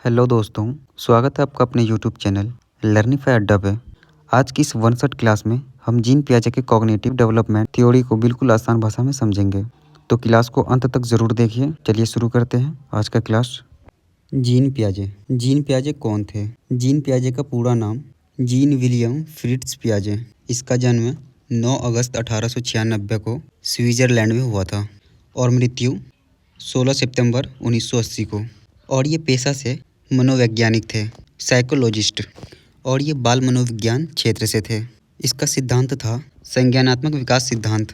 Hello दोस्तों, स्वागत है आपका अपने यूट्यूब चैनल लर्निफाई अड्डा पे। आज की इस 1 शॉट क्लास में हम जीन पियाजे के कॉग्निटिव डेवलपमेंट थ्योरी को बिल्कुल आसान भाषा में समझेंगे। तो क्लास को अंत तक ज़रूर देखिए। चलिए शुरू करते हैं आज का क्लास। जीन पियाजे कौन थे? जीन पियाजे का पूरा नाम जीन विलियम फ्रिट्ज पियाजे। इसका जन्म 9 अगस्त 1896 को स्विट्ज़रलैंड में हुआ था और मृत्यु 16 सितंबर 1980 को। और ये पेशा से मनोवैज्ञानिक थे, साइकोलॉजिस्ट, और ये बाल मनोविज्ञान क्षेत्र से थे। इसका सिद्धांत था संज्ञानात्मक विकास सिद्धांत।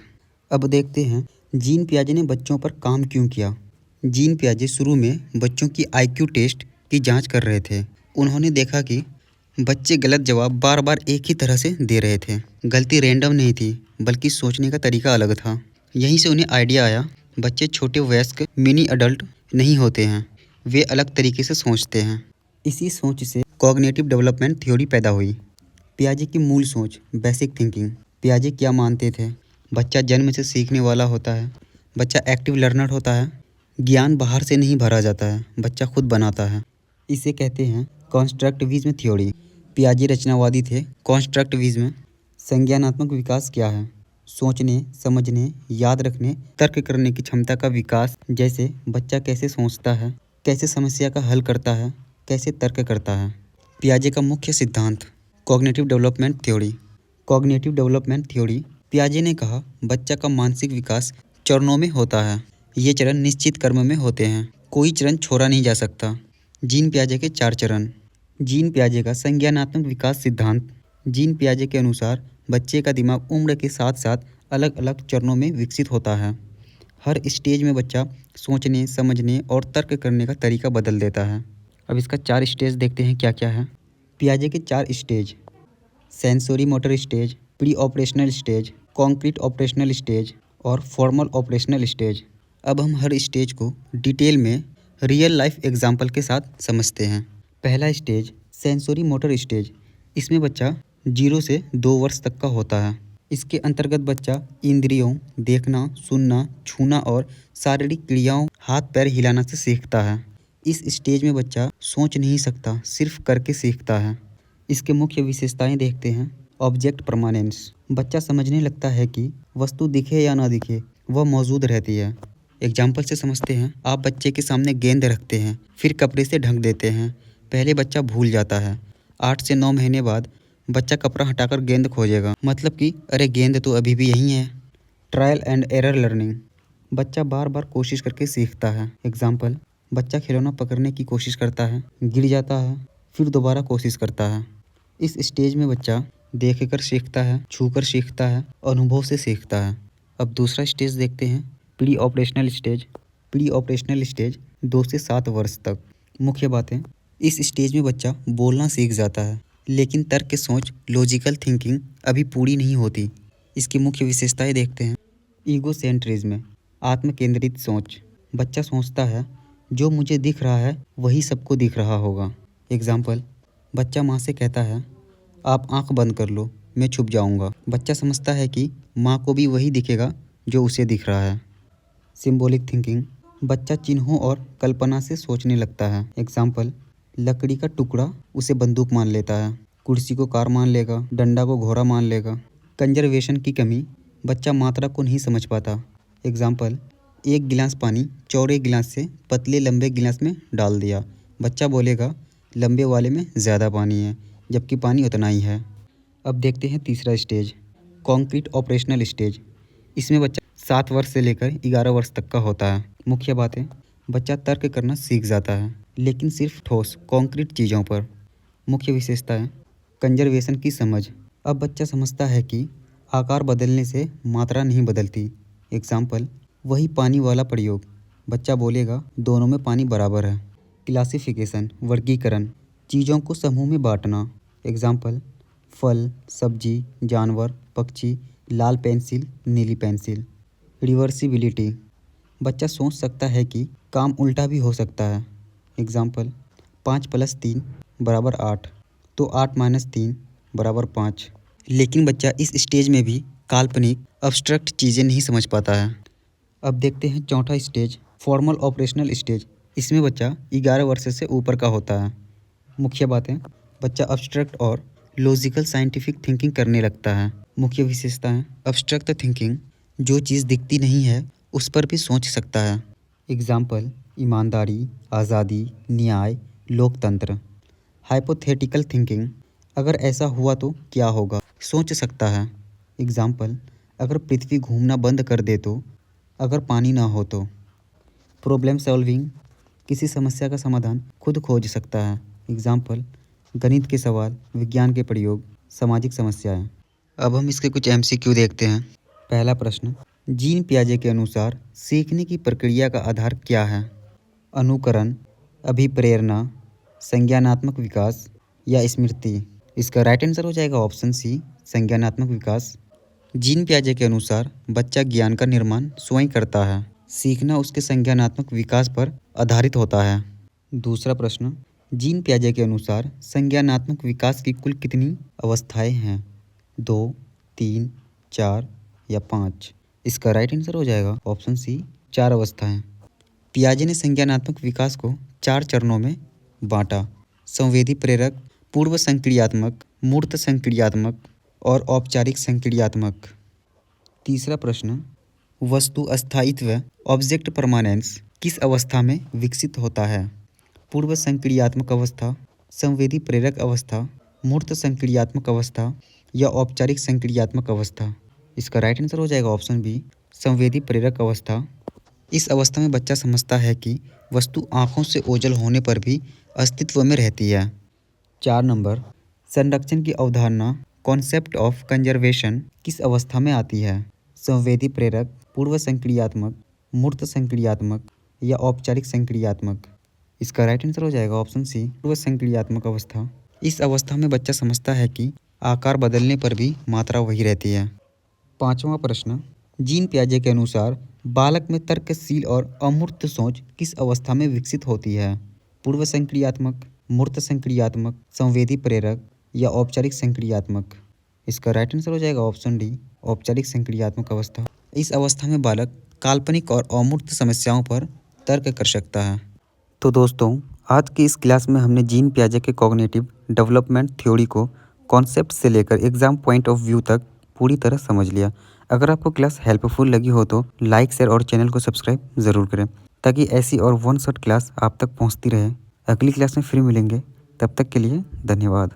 अब देखते हैं जीन पियाजे ने बच्चों पर काम क्यों किया। जीन पियाजे शुरू में बच्चों की आईक्यू टेस्ट की जांच कर रहे थे। उन्होंने देखा कि बच्चे गलत जवाब बार बार एक ही तरह से दे रहे थे। गलती रैंडम नहीं थी, बल्कि सोचने का तरीका अलग था। यहीं से उन्हें आइडिया आया, बच्चे छोटे वयस्क मिनी अडल्ट नहीं होते हैं, वे अलग तरीके से सोचते हैं। इसी सोच से कॉग्निटिव डेवलपमेंट थ्योरी पैदा हुई। पियाजे की मूल सोच, बेसिक थिंकिंग। पियाजे क्या मानते थे? बच्चा जन्म से सीखने वाला होता है, बच्चा एक्टिव लर्नर होता है, ज्ञान बाहर से नहीं भरा जाता है, बच्चा खुद बनाता है। इसे कहते हैं कॉन्स्ट्रक्टिविज्म थ्योरी। पियाजे रचनावादी थे। कॉन्स्ट्रक्टिविज्म, संज्ञानात्मक विकास क्या है? सोचने, समझने, याद रखने, तर्क करने की क्षमता का विकास। जैसे बच्चा कैसे सोचता है, कैसे समस्या का हल करता है, कैसे तर्क करता है। पियाजे का मुख्य सिद्धांत, cognitive development theory. Cognitive development theory, पियाजे ने कहा बच्चा का मानसिक विकास चरणों में होता है। ये चरण निश्चित क्रम में होते हैं, कोई चरण छोड़ा नहीं जा सकता। जीन पियाजे के 4 चरण। जीन पियाजे का संज्ञानात्मक विकास सिद्धांत। जीन पियाजे के अनुसार बच्चे का दिमाग उम्र के साथ साथ अलग अलग चरणों में विकसित होता है। हर स्टेज में बच्चा सोचने, समझने और तर्क करने का तरीका बदल देता है। अब इसका 4 स्टेज देखते हैं क्या क्या है। पियाजे के 4 stage: sensory motor stage, pre operational stage, concrete operational stage और फॉर्मल ऑपरेशनल स्टेज। अब हम हर स्टेज को डिटेल में रियल लाइफ एग्जाम्पल के साथ समझते हैं। पहला स्टेज, सेंसोरी मोटर स्टेज। इसमें बच्चा 0 से 2 वर्ष तक का होता है। इसके अंतर्गत बच्चा इंद्रियों, देखना, सुनना, छूना और शारीरिक क्रियाओं, हाथ पैर हिलाना से सीखता है। इस स्टेज में बच्चा सोच नहीं सकता, सिर्फ करके सीखता है। इसके मुख्य विशेषताएं देखते हैं। ऑब्जेक्ट परमानेंस, बच्चा समझने लगता है कि वस्तु दिखे या ना दिखे, वह मौजूद रहती है। एग्जाम्पल से समझते हैं। आप बच्चे के सामने गेंद रखते हैं, फिर कपड़े से ढक देते हैं। पहले बच्चा भूल जाता है। 8 से 9 महीने बाद बच्चा कपड़ा हटाकर गेंद खोजेगा, मतलब कि अरे गेंद तो अभी भी यहीं है। ट्रायल एंड एरर लर्निंग, बच्चा बार बार कोशिश करके सीखता है। एग्जाम्पल, बच्चा खिलौना पकड़ने की कोशिश करता है, गिर जाता है, फिर दोबारा कोशिश करता है। इस स्टेज में बच्चा देख कर सीखता है, छू कर सीखता है, अनुभव से सीखता है। अब दूसरा स्टेज देखते हैं, pre operational stage. Pre operational stage 2 से 7 वर्ष तक। मुख्य बातें, इस स्टेज में बच्चा बोलना सीख जाता है, लेकिन तर्क सोच, लॉजिकल थिंकिंग अभी पूरी नहीं होती। इसकी मुख्य विशेषताएं देखते हैं। ईगोसेंट्रिज्म, आत्म केंद्रित सोच। बच्चा सोचता है जो मुझे दिख रहा है वही सबको दिख रहा होगा। एग्जाम्पल, बच्चा माँ से कहता है आप आंख बंद कर लो, मैं छुप जाऊंगा। बच्चा समझता है कि माँ को भी वही दिखेगा जो उसे दिख रहा है। सिंबॉलिक थिंकिंग, बच्चा चिन्हों और कल्पना से सोचने लगता है। एग्जाम्पल, लकड़ी का टुकड़ा उसे बंदूक मान लेता है, कुर्सी को कार मान लेगा, डंडा को घोड़ा मान लेगा। कंजर्वेशन की कमी, बच्चा मात्रा को नहीं समझ पाता। एग्जाम्पल, 1 गिलास पानी चौड़े गिलास से पतले लंबे गिलास में डाल दिया। बच्चा बोलेगा लंबे वाले में ज़्यादा पानी है, जबकि पानी उतना ही है। अब देखते हैं तीसरा स्टेज, कॉन्क्रीट ऑपरेशनल स्टेज। इसमें बच्चा 7 वर्ष से लेकर 11 वर्ष तक का होता है। मुख्य बातें, बच्चा तर्क करना सीख जाता है, लेकिन सिर्फ ठोस कॉन्क्रीट चीज़ों पर। मुख्य विशेषताएं, कंजर्वेशन की समझ। अब बच्चा समझता है कि आकार बदलने से मात्रा नहीं बदलती। एग्जाम्पल, वही पानी वाला प्रयोग। बच्चा बोलेगा दोनों में पानी बराबर है। क्लासिफिकेशन, वर्गीकरण, चीज़ों को समूह में बांटना। एग्जाम्पल, फल, सब्जी, जानवर, पक्षी, लाल पेंसिल, नीली पेंसिल। रिवर्सिबिलिटी, बच्चा सोच सकता है कि काम उल्टा भी हो सकता है। एग्जाम्पल, 5 + 3 = 8, तो 8 - 3 = 5। लेकिन बच्चा इस स्टेज में भी काल्पनिक अब्स्ट्रक्ट चीज़ें नहीं समझ पाता है। अब देखते हैं चौथा स्टेज, फॉर्मल ऑपरेशनल स्टेज। इसमें बच्चा 11 वर्ष से ऊपर का होता है। मुख्य बातें, बच्चा अब्स्ट्रैक्ट और लॉजिकल साइंटिफिक थिंकिंग करने लगता है। मुख्य विशेषताएं, अब्स्ट्रैक्ट थिंकिंग, जो चीज़ दिखती नहीं है उस पर भी सोच सकता है। एग्जाम्पल, ईमानदारी, आज़ादी, न्याय, लोकतंत्र। हाइपोथेटिकल थिंकिंग, अगर ऐसा हुआ तो क्या होगा, सोच सकता है। एग्जाम्पल, अगर पृथ्वी घूमना बंद कर दे तो, अगर पानी ना हो तो। प्रॉब्लम सॉल्विंग, किसी समस्या का समाधान खुद खोज सकता है। एग्जाम्पल, गणित के सवाल, विज्ञान के प्रयोग, सामाजिक समस्याएं। अब हम इसके कुछ MCQ देखते हैं। पहला प्रश्न, जीन पियाजे के अनुसार सीखने की प्रक्रिया का आधार क्या है? अनुकरण, अभिप्रेरणा, संज्ञानात्मक विकास या स्मृति? इसका राइट आंसर हो जाएगा ऑप्शन सी, संज्ञानात्मक विकास। जीन पियाजे के अनुसार बच्चा ज्ञान का निर्माण स्वयं करता है। सीखना उसके संज्ञानात्मक विकास पर आधारित होता है। दूसरा प्रश्न, जीन पियाजे के अनुसार संज्ञानात्मक विकास की कुल कितनी अवस्थाएं हैं? 2, 3, 4 या 5? इसका राइट आंसर हो जाएगा ऑप्शन सी, 4 अवस्थाएं। पियाजे ने संज्ञानात्मक विकास को 4 चरणों में बांटा: संवेदी प्रेरक, पूर्व संक्रियात्मक, मूर्त संक्रियात्मक और औपचारिक संक्रियात्मक। तीसरा प्रश्न, वस्तु स्थायित्व, ऑब्जेक्ट परमानेंस किस अवस्था में विकसित होता है? पूर्व संक्रियात्मक अवस्था, संवेदी प्रेरक अवस्था, मूर्त संक्रियात्मक अवस्था या औपचारिक संक्रियात्मक अवस्था? इसका राइट आंसर हो जाएगा ऑप्शन बी, संवेदी प्रेरक अवस्था। इस अवस्था में बच्चा समझता है कि वस्तु आँखों से ओझल होने पर भी अस्तित्व में रहती है। 4 नंबर, संरक्षण की अवधारणा, कॉन्सेप्ट ऑफ कंजर्वेशन किस अवस्था में आती है? संवेदी प्रेरक, पूर्व संक्रियात्मक, मूर्त संक्रियात्मक या औपचारिक संक्रियात्मक? इसका राइट आंसर हो जाएगा ऑप्शन सी, पूर्व संक्रियात्मक अवस्था। इस अवस्था में बच्चा समझता है कि आकार बदलने पर भी मात्रा वही रहती है। 5वां प्रश्न, जीन पियाजे के अनुसार बालक में तर्कशील और अमूर्त सोच किस अवस्था में विकसित होती है? पूर्व संक्रियात्मक, मूर्त संक्रियात्मक, संवेदी प्रेरक या औपचारिक संक्रियात्मक? इसका राइट आंसर हो जाएगा ऑप्शन डी, औपचारिक संक्रियात्मक अवस्था। इस अवस्था में बालक काल्पनिक और अमूर्त समस्याओं पर तर्क कर सकता है। तो दोस्तों, आज की इस क्लास में हमने जीन पियाजे के कॉग्निटिव डेवलपमेंट थ्योरी को कॉन्सेप्ट से लेकर एग्जाम पॉइंट ऑफ व्यू तक पूरी तरह समझ लिया। अगर आपको क्लास हेल्पफुल लगी हो तो लाइक, शेयर और चैनल को सब्सक्राइब ज़रूर करें, ताकि ऐसी और वन शॉट क्लास आप तक पहुंचती रहे। अगली क्लास में फिर मिलेंगे, तब तक के लिए धन्यवाद।